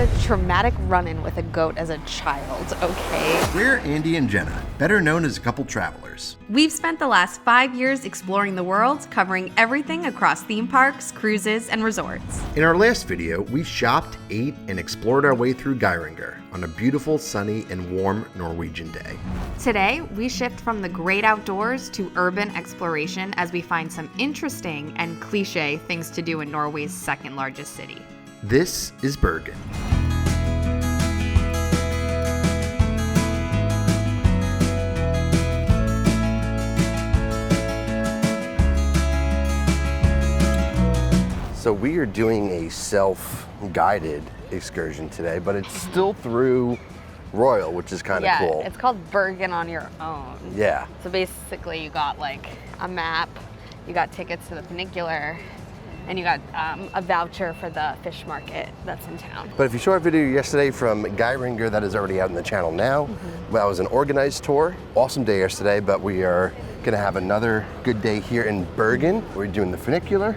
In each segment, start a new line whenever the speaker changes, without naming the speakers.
had a traumatic run-in with a goat as a child, okay?
We're Andy and Jenna, better known as couple travelers.
We've spent the last 5 years exploring the world, covering everything across theme parks, cruises, and resorts.
In our last video, we shopped, ate, and explored our way through Geiranger on a beautiful, sunny, and warm Norwegian day.
Today, we shift from the great outdoors to urban exploration as we find some interesting and cliche things to do in Norway's second largest city.
This is Bergen. So we are doing a self-guided excursion today, but it's still through Royal, which is kind of cool.
Yeah, it's called Bergen on your own.
Yeah.
So basically you got like a map, you got tickets to the funicular, and you got a voucher for the fish market that's in town.
But if you saw our video yesterday from Geiranger, that is already out on the channel now. That was an organized tour. Awesome day yesterday, but we are gonna have another good day here in Bergen. We're doing the funicular.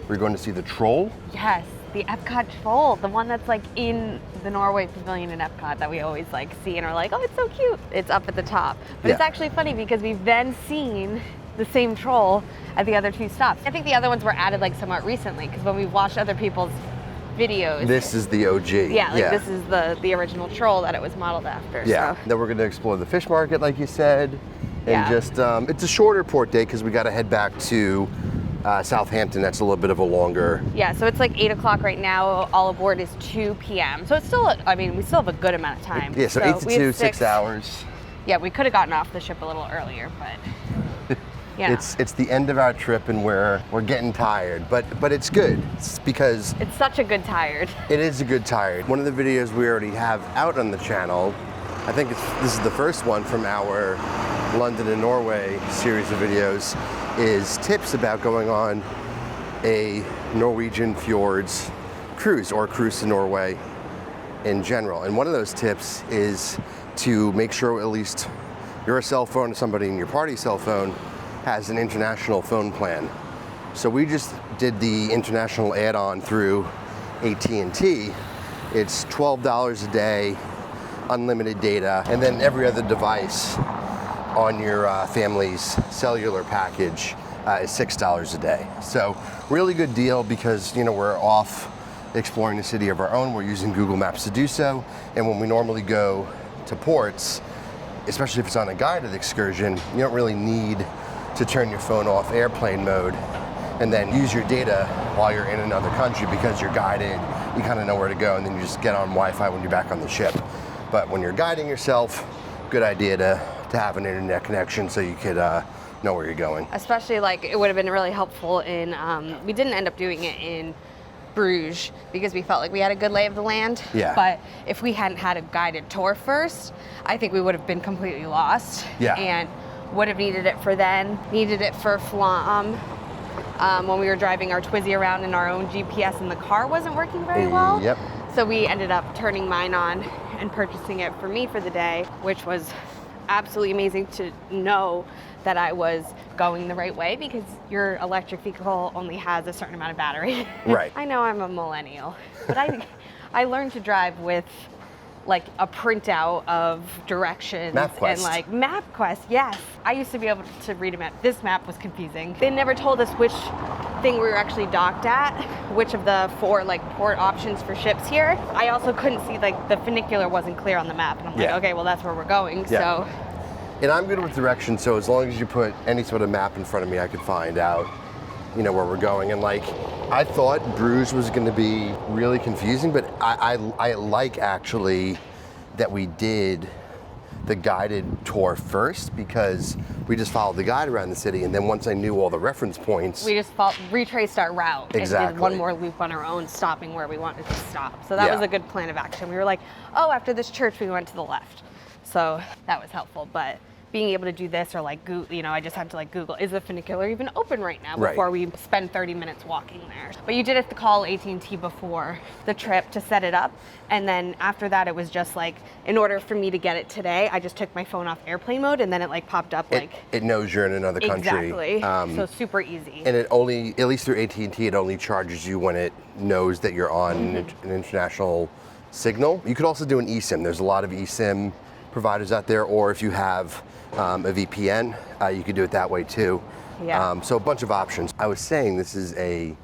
We're going to see the troll.
Yes, the Epcot troll, the one that's like in the Norway Pavilion in Epcot that we always like see and are like, oh, it's so cute. It's up at the top. But it's actually funny because we've then seen the same troll at the other two stops. I think the other ones were added like somewhat recently because when we watched other people's videos.
This is the OG.
Yeah, like this is the original troll that it was modeled after.
Yeah,
so.
Then we're gonna explore the fish market like you said. And just, it's a shorter port day because we gotta head back to Southampton. That's a little bit of a longer.
Yeah, so it's like 8 o'clock right now. All aboard is 2 p.m. So it's still, I mean, we still have a good amount of time.
Yeah, so 8 to 2, 6 hours.
Yeah, we could have gotten off the ship a little earlier, but yeah.
It's the end of our trip and we're getting tired, but it's good. It's because
it's such a good tired.
It is a good tired. One of the videos we already have out on the channel, I think this is the first one from our London and Norway series of videos, is tips about going on a Norwegian Fjords cruise or cruise to Norway in general. And one of those tips is to make sure at least your cell phone or somebody in your party cell phone has an international phone plan. So we just did the international add-on through AT&T. It's $12 a day, unlimited data, and then every other device on your family's cellular package is $6 a day. So really good deal because, you know, we're off exploring the city of our own. We're using Google Maps to do so. And when we normally go to ports, especially if it's on a guided excursion, you don't really need to turn your phone off airplane mode and then use your data while you're in another country because you're guided, you kind of know where to go, and then you just get on Wi-Fi when you're back on the ship. But when you're guiding yourself, good idea to have an internet connection so you could know where you're going.
Especially like it would have been really helpful in, we didn't end up doing it in Bruges because we felt like we had a good lay of the land.
Yeah.
But if we hadn't had a guided tour first, I think we would have been completely lost.
Yeah.
And would have needed it for then, needed it for Flam. When we were driving our Twizy around and our own GPS in the car wasn't working very well.
Yep.
So we ended up turning mine on and purchasing it for me for the day, which was absolutely amazing to know that I was going the right way because your electric vehicle only has a certain amount of battery.
Right.
I know I'm a millennial, but I learned to drive with like a printout of directions
MapQuest.
and like MapQuest. Yes, I used to be able to read a map. This map was confusing. They never told us which thing we were actually docked at, which of the 4 like port options for ships here. I also couldn't see, like the funicular wasn't clear on the map, and I'm like, okay, well that's where we're going.
Yeah.
So.
And I'm good with directions, so as long as you put any sort of map in front of me, I could find out, you know, where we're going. And like, I thought Bruges was going to be really confusing, but I like actually that we did the guided tour first because we just followed the guide around the city, and then once I knew all the reference points,
we just retraced our route and did one more loop on our own, stopping where we wanted to stop. So that was a good plan of action. We were like, oh, after this church, we went to the left. So that was helpful, but being able to do this or like Google, you know, I just had to like Google, is the funicular even open right now before we spend 30 minutes walking there. But you did have to call AT&T before the trip to set it up. And then after that, it was just like, in order for me to get it today, I just took my phone off airplane mode and then it like popped up like.
It knows you're in another country.
Exactly, so super easy.
And it only, at least through AT&T, it only charges you when it knows that you're on an international signal. You could also do an eSIM. There's a lot of eSIM providers out there, or if you have a VPN, you could do it that way too.
Yeah.
So a bunch of options. I was saying this is a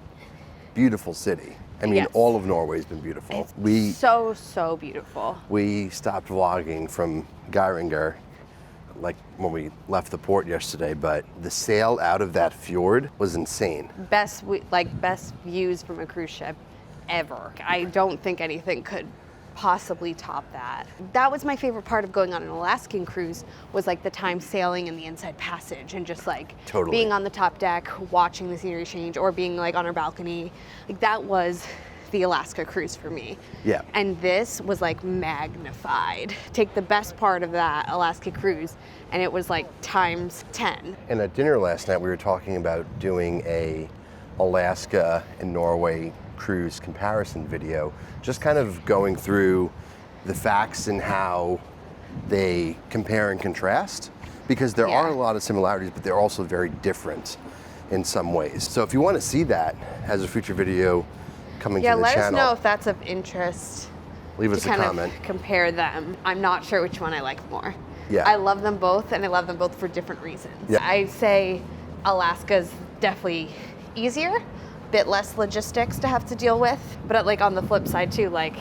beautiful city. I mean,
Yes.
all of Norway's been beautiful.
It's so beautiful.
We stopped vlogging from Geiranger, like when we left the port yesterday, but the sail out of that fjord was insane.
Best views from a cruise ship ever. I don't think anything could possibly top that. That was my favorite part of going on an Alaskan cruise, was like the time sailing in the inside passage and just like being on the top deck, watching the scenery change, or being like on our balcony. Like that was the Alaska cruise for me.
Yeah.
And this was like magnified. Take the best part of that Alaska cruise and it was like times 10.
And at dinner last night, we were talking about doing a Alaska and Norway cruise comparison video, just kind of going through the facts and how they compare and contrast, because there are a lot of similarities, but they're also very different in some ways. So if you want to see that as a future video coming to the
let
channel,
us know if that's of interest.
leave us a comment.
Compare them. I'm not sure which one I like more.
Yeah.
I love them both, and I love them both for different reasons.
Yeah.
I'd say Alaska's definitely easier, bit less logistics to have to deal with, but like on the flip side too, like,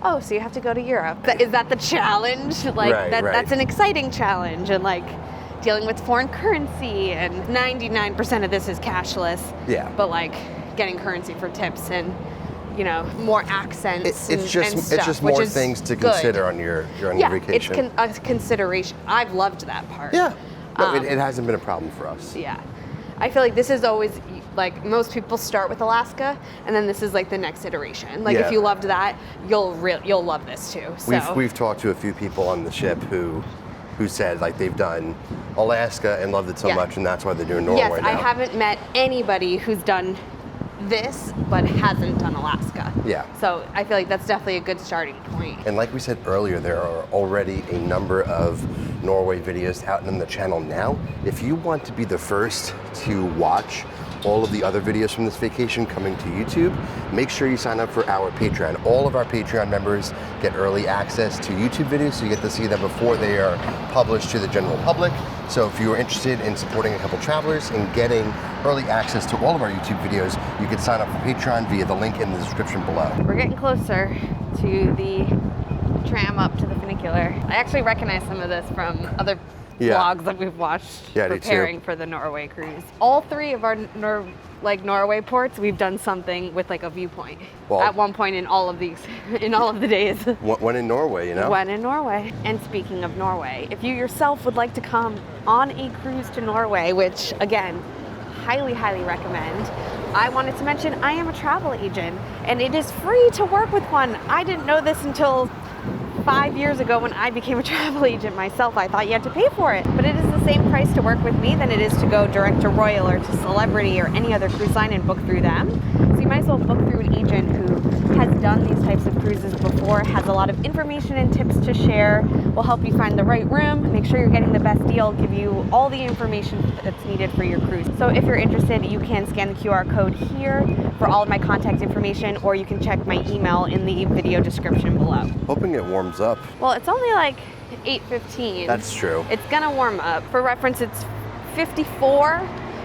oh, so you have to go to Europe. Is that the challenge? Like that's an exciting challenge, and like dealing with foreign currency, and 99% of this is cashless.
Yeah.
But like getting currency for tips and, you know, more accents
It's just more things to consider on your vacation.
Yeah, it's a consideration. I've loved that part.
Yeah. No, it hasn't been a problem for us.
Yeah. I feel like this is always, like, most people start with Alaska, and then this is like the next iteration. Like if you loved that, you'll love this too. So
We've talked to a few people on the ship who said like they've done Alaska and loved it so much, and that's why they're doing Norway now.
I haven't met anybody who's done this but hasn't done Alaska.
Yeah.
So I feel like that's definitely a good starting point.
And like we said earlier, there are already a number of Norway videos out on the channel now. If you want to be the first to watch all of the other videos from this vacation coming to YouTube, make sure you sign up for our Patreon. All of our Patreon members get early access to YouTube videos, so you get to see them before they are published to the general public. So if you are interested in supporting a couple travelers and getting early access to all of our YouTube videos, you can sign up for Patreon via the link in the description below.
We're getting closer to the tram up to the funicular. I actually recognize some of this from other vlogs that we've watched preparing for the Norway cruise. All three of our Norway ports, we've done something with like a viewpoint at one point in all of the days.
When in Norway, you know?
When in Norway. And speaking of Norway, if you yourself would like to come on a cruise to Norway, which again, highly, highly recommend, I wanted to mention I am a travel agent and it is free to work with one. I didn't know this until 5 years ago when I became a travel agent myself. I thought you had to pay for it, but it is the same price to work with me than it is to go direct to Royal or to Celebrity or any other cruise line and book through them. So you might as well book through an agent who has done these types of cruises before, has a lot of information and tips to share, will help you find the right room, make sure you're getting the best deal, give you all the information that's needed for your cruise. So if you're interested, you can scan the QR code here for all of my contact information, or you can check my email in the video description below.
Hoping it warms up.
Well, it's only like 8:15.
That's true.
It's gonna warm up. For reference, it's 54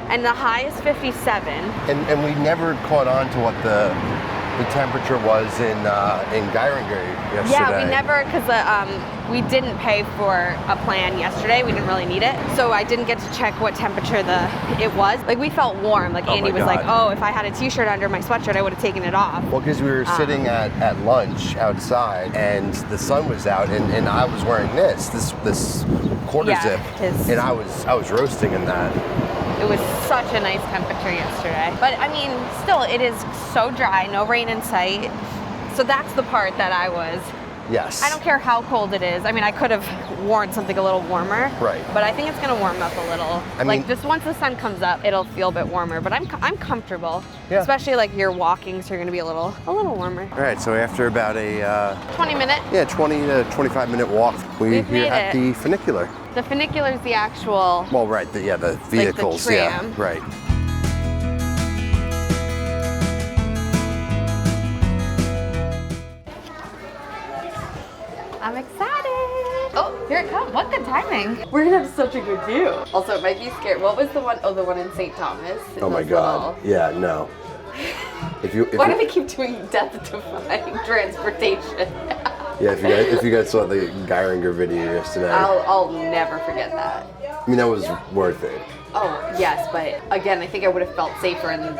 and the high is 57.
And we never caught on to what the temperature was in Geiranger yesterday.
Yeah, we never, because we didn't pay for a plan yesterday. We didn't really need it. So I didn't get to check what temperature it was. Like, we felt warm. Like, Andy was like, oh, if I had a t-shirt under my sweatshirt, I would have taken it off.
Well, because we were sitting at lunch outside and the sun was out, and I was wearing this quarter zip, and I was roasting in that.
It was such a nice temperature yesterday. But I mean, still, it is so dry, no rain in sight. So that's the part that I was.
Yes.
I don't care how cold it is. I mean, I could have worn something a little warmer.
Right.
But I think it's gonna warm up a little.
I mean,
like, just once the sun comes up, it'll feel a bit warmer. But I'm comfortable.
Yeah.
Especially like you're walking, so you're gonna be a little warmer.
All right. So after about a
20 minute.
Yeah, 20 to 25 minute walk, we're here at the funicular.
The funicular is the actual.
Well, right. The vehicles.
Like the tram.
Yeah. Right.
I'm excited. Oh, here it comes. What good timing. We're gonna have such a good view. Also, it might be scary. What was the one? Oh, the one in St. Thomas.
Oh my God. Yeah, no.
Why do they keep doing death-defying transportation?
Yeah, if you guys saw the Geiringer video yesterday.
I'll never forget that.
I mean, that was worth it.
Oh, yes, but again, I think I would have felt safer in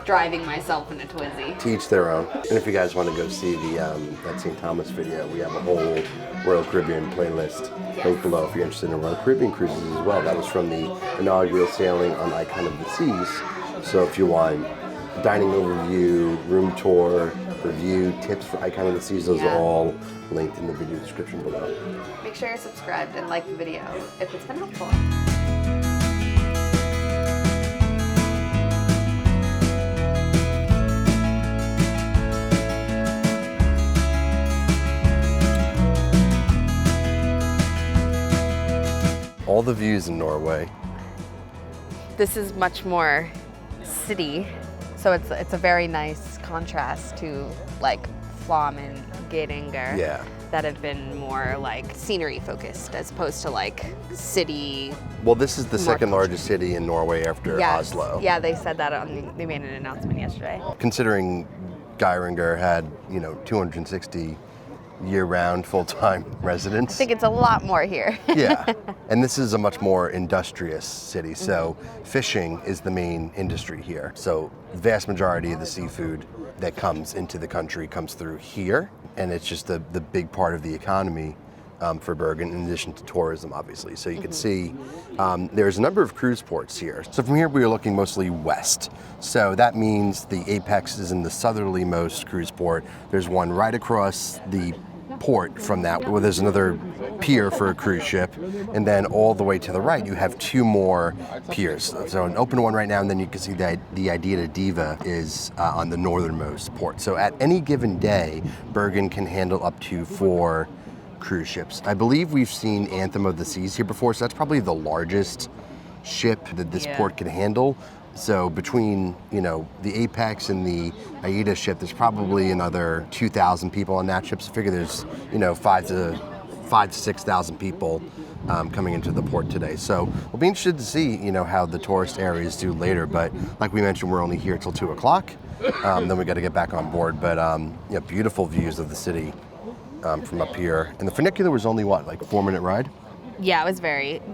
driving myself in a Twizy.
To each their own. And if you guys want to go see that St. Thomas video, we have a whole Royal Caribbean playlist linked below if you're interested in Royal Caribbean cruises as well. That was from the inaugural sailing on Icon of the Seas. So if you want dining overview, room tour, review, tips for Icon of the Seas, those are all linked in the video description below.
Make sure you're subscribed and like the video if it's been helpful.
All the views in Norway.
This is much more city, so it's a very nice contrast to like Flom and Geiranger that have been more like scenery focused as opposed to like city.
Well, this is the second largest city in Norway after Oslo.
Yeah, they said that they made an announcement yesterday.
Considering Geiranger had 260 year-round full-time residents.
I think it's a lot more here.
Yeah, and this is a much more industrious city, so fishing is the main industry here. So the vast majority of the seafood that comes into the country comes through here, and it's just the big part of the economy for Bergen, in addition to tourism, obviously. So you can see there's a number of cruise ports here. So from here we are looking mostly west. So that means the Apex is in the southerly-most cruise port. There's one right across the port from that, where there's another pier for a cruise ship, and then all the way to the right you have two more piers. So an open one right now, and then you can see that the Idea Diva is on the northernmost port. So at any given day, Bergen can handle up to 4 cruise ships. I believe we've seen Anthem of the Seas here before, so that's probably the largest ship that this port can handle. So between, the Apex and the Aida ship, there's probably another 2,000 people on that ship. So figure there's, 5 to 6,000 people coming into the port today. So we'll be interested to see, how the tourist areas do later. But like we mentioned, we're only here till 2 o'clock. Then we got to get back on board. But beautiful views of the city from up here. And the funicular was only what, like a 4-minute ride?
Yeah, it was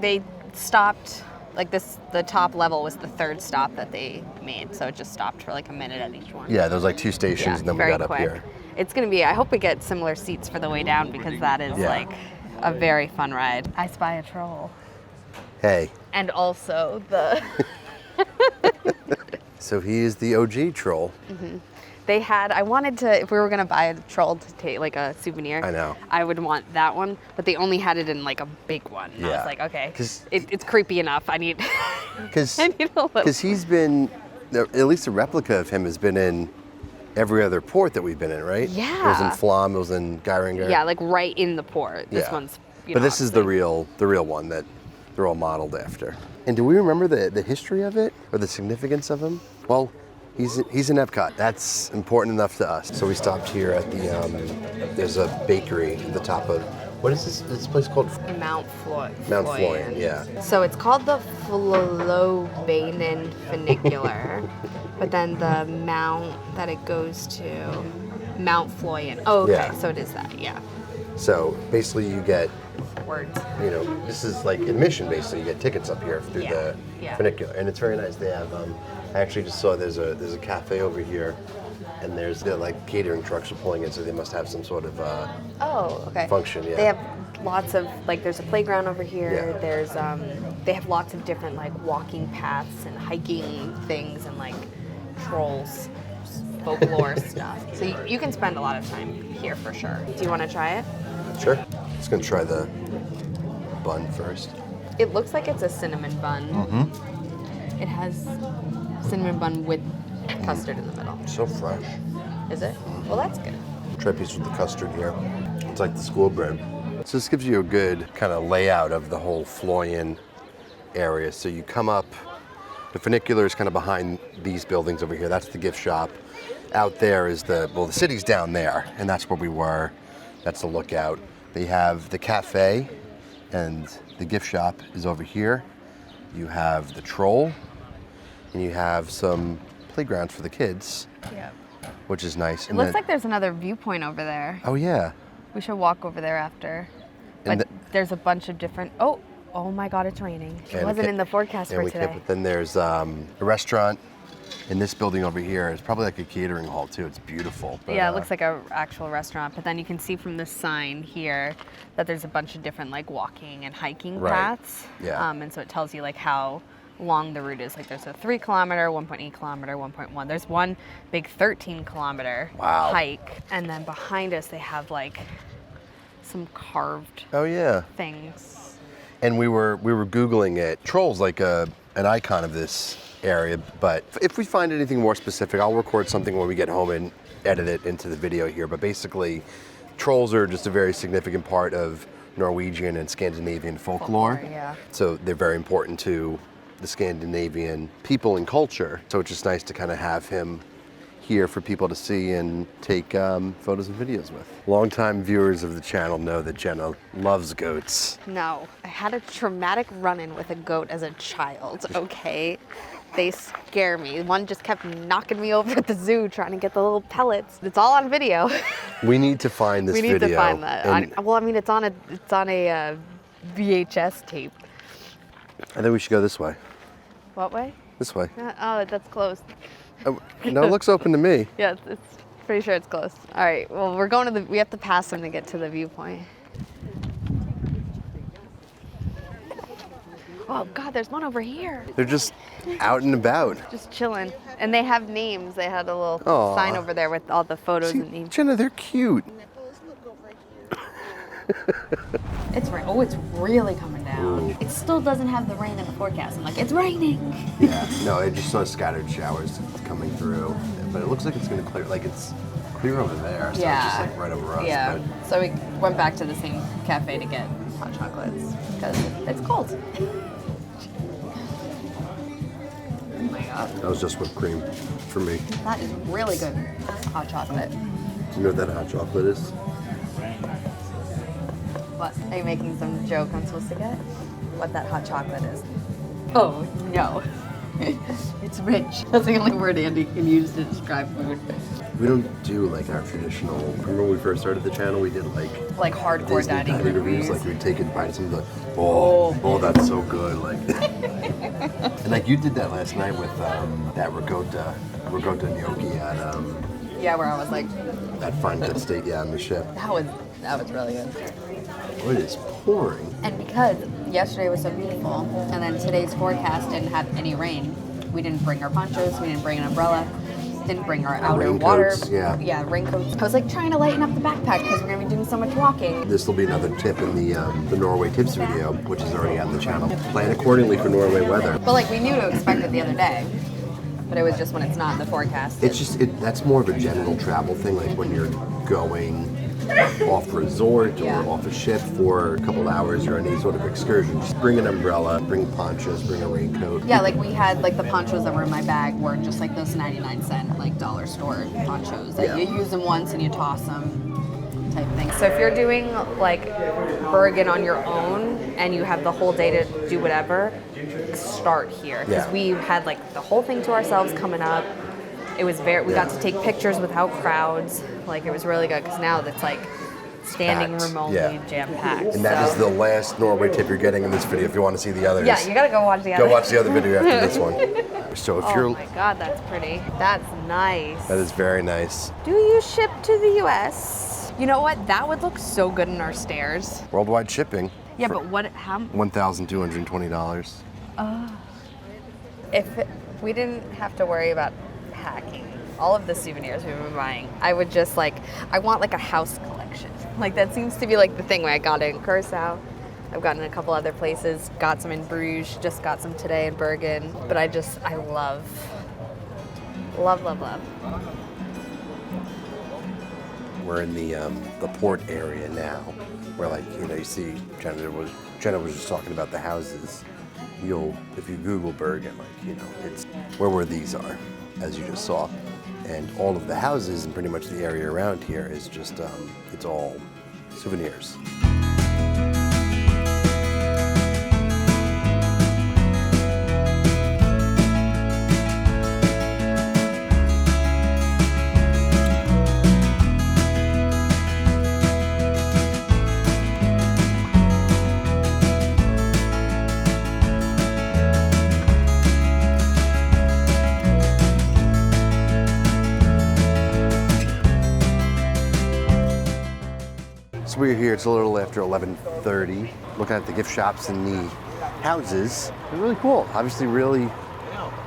they stopped. Like the top level was the 3rd stop that they made, so it just stopped for like a minute at each one.
Yeah, there was like 2 stations, and then we got up here.
It's gonna be, I hope we get similar seats for the way down, because that is like a very fun ride. I spy a troll.
Hey.
And also the...
So he is the OG troll.
Mm-hmm. They had, I wanted to, if we were gonna buy a troll to take like a souvenir,
I know,
I would want that one, but they only had it in like a big one. Yeah. I was like, okay, it's creepy enough. I need a little.
Because he's been, at least a replica of him has been in every other port that we've been in, right?
Yeah.
It was in Flom, it was in Geiranger.
Yeah, like right in the port. This one's,
but this is the real one that they're all modeled after. And do we remember the history of it, or the significance of him? Well, he's in Epcot. That's important enough to us. So we stopped here at the, there's a bakery at the top of, what is this place called?
Mount Fløyen.
Mount Fløyen, yeah.
So it's called the Fløibanen Funicular, but then the mount that it goes to, Mount Fløyen. Oh, okay, yeah. So it is that, yeah.
So basically you get,
words.
This is like admission basically. You get tickets up here through the funicular, and it's very nice. They have, I actually just saw there's a cafe over here, and there's like catering trucks are pulling in, so they must have some sort of function. Yeah.
They have lots of there's a playground over here. Yeah. There's they have lots of different like walking paths and hiking things and like trolls, folklore stuff. So you can spend a lot of time here for sure. Do you want to try it?
Sure. Just gonna try the bun first.
It looks like it's a cinnamon bun. Mm-hmm. It has cinnamon bun with custard in the middle.
So fresh.
Is it? Well, that's good.
Try a piece with the custard here. It's like the school bread. So this gives you a good kind of layout of the whole Fløyen area. So you come up, the funicular is kind of behind these buildings over here. That's the gift shop. Out there is the city's down there, and that's where we were. That's the lookout. They have the cafe, and the gift shop is over here. You have the troll, and you have some playgrounds for the kids, which is nice.
It looks like there's another viewpoint over there.
Oh yeah.
We should walk over there after. But there's a bunch of different, oh my God, it's raining. It wasn't in the forecast for today.
But then there's a restaurant in this building over here. It's probably like a catering hall too. It's beautiful. But,
yeah, it looks like an actual restaurant. But then you can see from this sign here that there's a bunch of different like walking and hiking paths.
Yeah.
And so it tells you like how long the route is. Like there's a 3 kilometer, 1.8 kilometer, 1.1. There's one big 13 kilometer hike. And then behind us they have like some carved things.
And we were Googling it. Troll's like an icon of this area, but if we find anything more specific, I'll record something when we get home and edit it into the video here. But basically, trolls are just a very significant part of Norwegian and Scandinavian folklore. So they're very important to the Scandinavian people and culture. So it's just nice to kind of have him here for people to see and take photos and videos with. Longtime viewers of the channel know that Jenna loves goats.
No, I had a traumatic run-in with a goat as a child, okay? They scare me. One just kept knocking me over at the zoo trying to get the little pellets. It's all on video.
We need to find this video.
We need to find that. Well, I mean, it's on a VHS tape.
I think we should go this way.
What way?
This way.
Oh, that's closed.
No, it looks open to me.
Yeah, it's pretty sure it's closed. All right, well, we're going to we have to pass them to get to the viewpoint. Oh God, there's one over here.
They're just out and about.
Just chilling. And they have names. They had a little sign over there with all the photos and names.
Jenna, they're cute.
It's really coming down. Ooh. It still doesn't have the rain in the forecast. I'm like, it's raining.
Yeah, no, I just saw scattered showers coming through, but it looks like it's gonna clear. Like it's clear over there, so it's just like right over us.
Yeah. But so we went back to the same cafe to get hot chocolates because it's cold. Oh my God.
That was just whipped cream for me.
That is really good hot chocolate.
Do you know what that hot chocolate is?
What? Are you making some joke I'm supposed to get? What that hot chocolate is? Oh, no. It's rich. That's the only word Andy can use to describe food.
We don't do like our traditional, remember when we first started the channel, we did like
hardcore
Disney
dining reviews.
Like we'd take and buy some of the, oh, that's so good. Like, and like you did that last night with that ricotta gnocchi at,
yeah, where I was like,
at Fine Good State, on the ship.
That was really good.
Oh, it is pouring.
And because yesterday was so beautiful, and then today's forecast didn't have any rain, we didn't bring our ponchos, we didn't bring an umbrella, didn't bring our outer water. Yeah, raincoats. I was like trying to lighten up the backpack because we're gonna be doing so much walking.
This will be another tip in the Norway tips video, which is already on the channel. Plan accordingly for Norway weather.
But like we knew to expect it the other day, but it was just when it's not in the forecast.
It's just that's more of a general travel thing, like when you're going off resort or off a ship for a couple of hours or any sort of excursion. Just bring an umbrella, bring ponchos, bring a raincoat.
Yeah, like we had like the ponchos that were in my bag were just like those 99-cent like dollar store ponchos that you use them once and you toss them type thing. So if you're doing like Bergen on your own and you have the whole day to do whatever, start here because we had like the whole thing to ourselves coming up. It was we got to take pictures without crowds. Like it was really good because now it's like standing room only, jam-packed.
And that is the last Norway tip you're getting in this video if you want to see the others.
Yeah, you gotta go watch the other.
Go watch the other video after this one. So if you're...
Oh my God, that's pretty. That's nice.
That is very nice.
Do you ship to the US? You know what? That would look so good in our stairs.
Worldwide shipping.
Yeah, but how?
$1,220.
If we didn't have to worry about packing all of the souvenirs we've been buying, I would just I want like a house collection. Like that seems to be like the thing. When I got it in Curacao, I've gotten a couple other places, got some in Bruges, just got some today in Bergen. But I love.
We're in the port area now, where you see Jenna was just talking about the houses. If you Google Bergen, it's where these are, as you just saw. And all of the houses and pretty much the area around here is just, it's all souvenirs. So we're here, it's a little after 11:30, looking at the gift shops and the houses. They're really cool, obviously really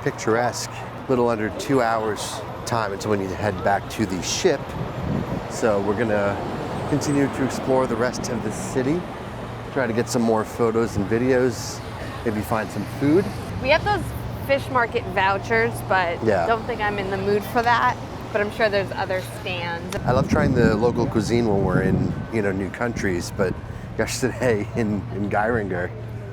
picturesque. A little under 2 hours time until we need to head back to the ship. So we're gonna continue to explore the rest of the city, try to get some more photos and videos, maybe find some food.
We have those fish market vouchers, but don't think I'm in the mood for that. But I'm sure there's other stands.
I love trying the local cuisine when we're in, new countries, but yesterday in Geiringer,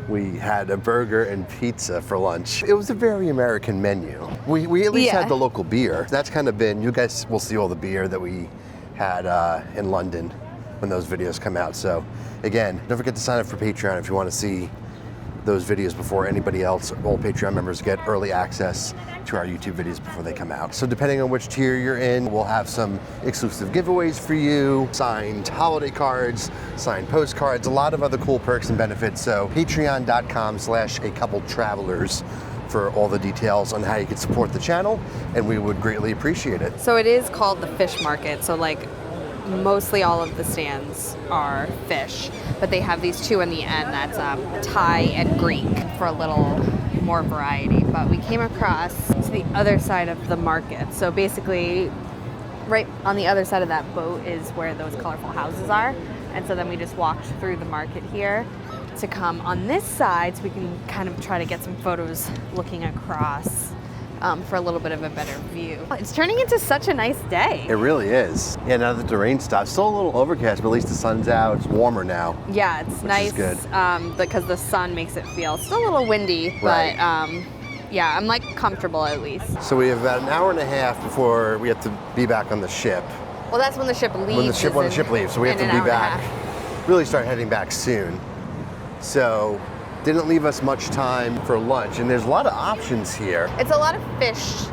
we had a burger and pizza for lunch. It was a very American menu. We at least had the local beer. That's kind of been, you guys will see all the beer that we had in London when those videos come out. So again, don't forget to sign up for Patreon if you want to see those videos before anybody else. All Patreon members get early access to our YouTube videos before they come out. So depending on which tier you're in, we'll have some exclusive giveaways for you, signed holiday cards, signed postcards, a lot of other cool perks and benefits. So patreon.com/acoupletravelers for all the details on how you can support the channel, and we would greatly appreciate it.
So it is called the fish market. So mostly all of the stands are fish, but they have these two in the end that's Thai and Greek for a little more variety. But we came across to the other side of the market. So basically, right on the other side of that boat is where those colorful houses are. And so then we just walked through the market here to come on this side so we can kind of try to get some photos looking across for a little bit of a better view. It's turning into such a nice day.
It really is. Yeah, now that the rain stopped, still a little overcast, but at least the sun's out. It's warmer now.
Yeah, it's nice.
Which is good.
Because the sun makes it feel still a little windy, but yeah, I'm comfortable at least.
So we have about an hour and a half before we have to be back on the ship.
Well, that's when the ship leaves.
When the ship leaves, so we have to be back. Really start heading back soon. So didn't leave us much time for lunch, and there's a lot of options here.
It's a lot of fish,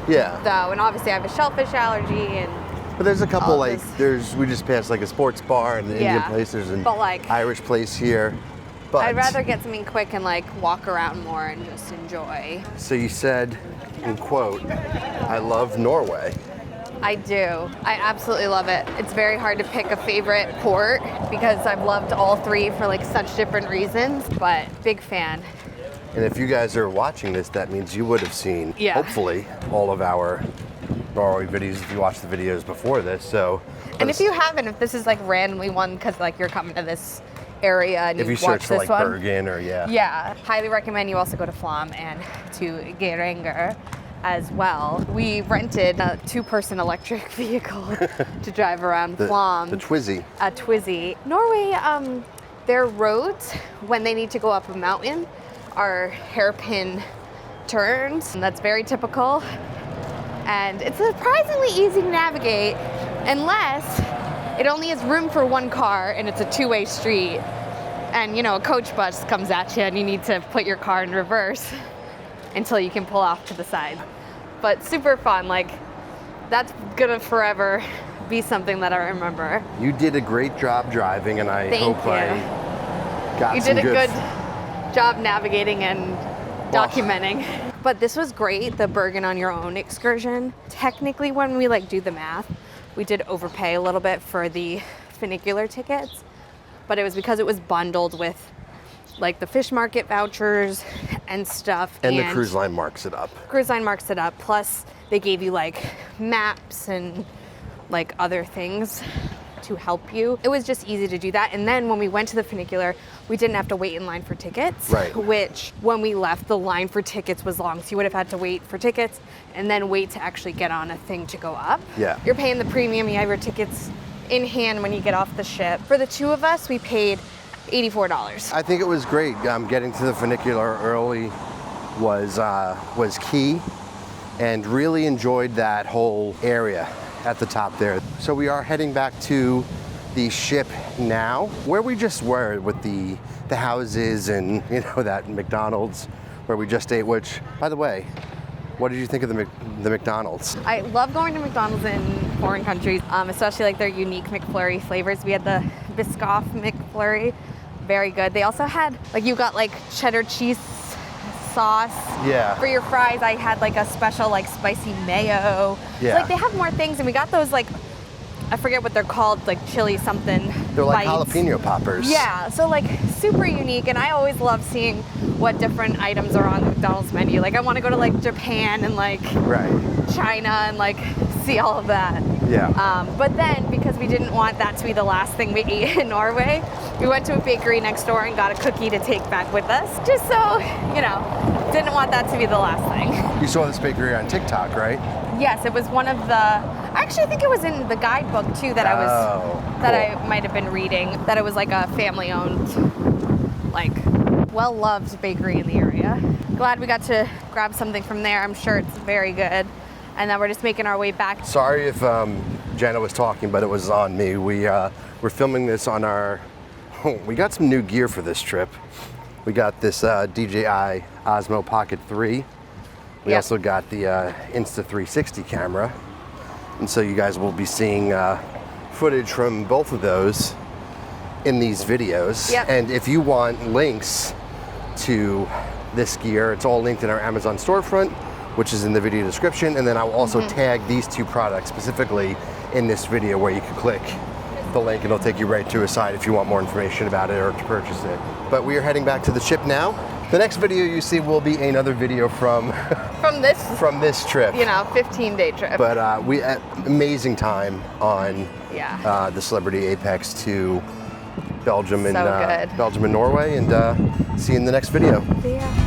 though, and obviously I have a shellfish allergy, and
but there's a couple we just passed a sports bar and an Indian place. There's an Irish place here. But
I'd rather get something quick and walk around more and just enjoy.
So you said, in quote, "I love Norway."
I do. I absolutely love it. It's very hard to pick a favorite port because I've loved all three for such different reasons, but big fan.
And if you guys are watching this, that means you would have seen, hopefully, all of our Norway videos if you watched the videos before this. So,
and if you haven't, if this is randomly one because you're coming to this area and
if you search for Bergen or
highly recommend you also go to Flom and to Geiringer as well. We rented a 2-person electric vehicle to drive around Flom.
The Twizy.
A Twizy. Norway, their roads, when they need to go up a mountain, are hairpin turns. And that's very typical. And it's surprisingly easy to navigate unless it only has room for one car and it's a 2-way street. And a coach bus comes at you and you need to put your car in reverse until you can pull off to the side. But super fun, that's gonna forever be something that I remember.
You did a great job driving, and I hope I got
you
some
did a good job navigating and documenting. But this was great, the Bergen on your own excursion. Technically, when we do the math, we did overpay a little bit for the funicular tickets, but it was because it was bundled with the fish market vouchers and stuff.
And the cruise line marks it up.
Cruise line marks it up. Plus they gave you maps and other things to help you. It was just easy to do that. And then when we went to the funicular, we didn't have to wait in line for tickets.
Right.
Which when we left, the line for tickets was long. So you would have had to wait for tickets and then wait to actually get on a thing to go up.
Yeah.
You're paying the premium, you have your tickets in hand when you get off the ship. For the two of us, we paid $84.
I think it was great. Getting to the funicular early was key, and really enjoyed that whole area at the top there. So we are heading back to the ship now, where we just were with the houses and, you know, that McDonald's where we just ate, which, by the way, what did you think of the McDonald's?
I love going to McDonald's in foreign countries, especially like their unique McFlurry flavors. We had the Biscoff McFlurry, very good. They also had, like, you got like cheddar cheese sauce for your fries. I had like a special like spicy mayo. So, like, they have more things, and we got those, like, I forget what they're called, like chili something.
They're like
bites.
jalapeno poppers.
Yeah, so like super unique, and I always love seeing what different items are on the McDonald's menu. Like, I want to go to like Japan and like China and like see all of that.
Yeah.
But then, because we didn't want that to be the last thing we ate in Norway, we went to a bakery next door and got a cookie to take back with us, just so, you know, didn't want that to be the last thing.
You saw this bakery on TikTok, right?
Yes, it was one of the, actually I think it was in the guidebook too that I might have been reading, that it was like a family owned, like, well-loved bakery in the area. Glad we got to grab something from there. I'm sure it's very good. And then we're just making our way back.
Sorry if Jenna was talking, but it was on me. We're filming this on our, we got some new gear for this trip. We got this DJI Osmo Pocket 3. We also got the Insta360 camera. And so you guys will be seeing footage from both of those in these videos. And if you want links to this gear, it's all linked in our Amazon storefront, which is in the video description. And then I'll also tag these two products specifically in this video, where you can click the link and it'll take you right to a site if you want more information about it or to purchase it. But we are heading back to the ship now. The next video you see will be another video from this trip.
You know, 15-day trip.
But we had amazing time on the Celebrity Apex to Belgium and Norway, and see you in the next video.
See ya.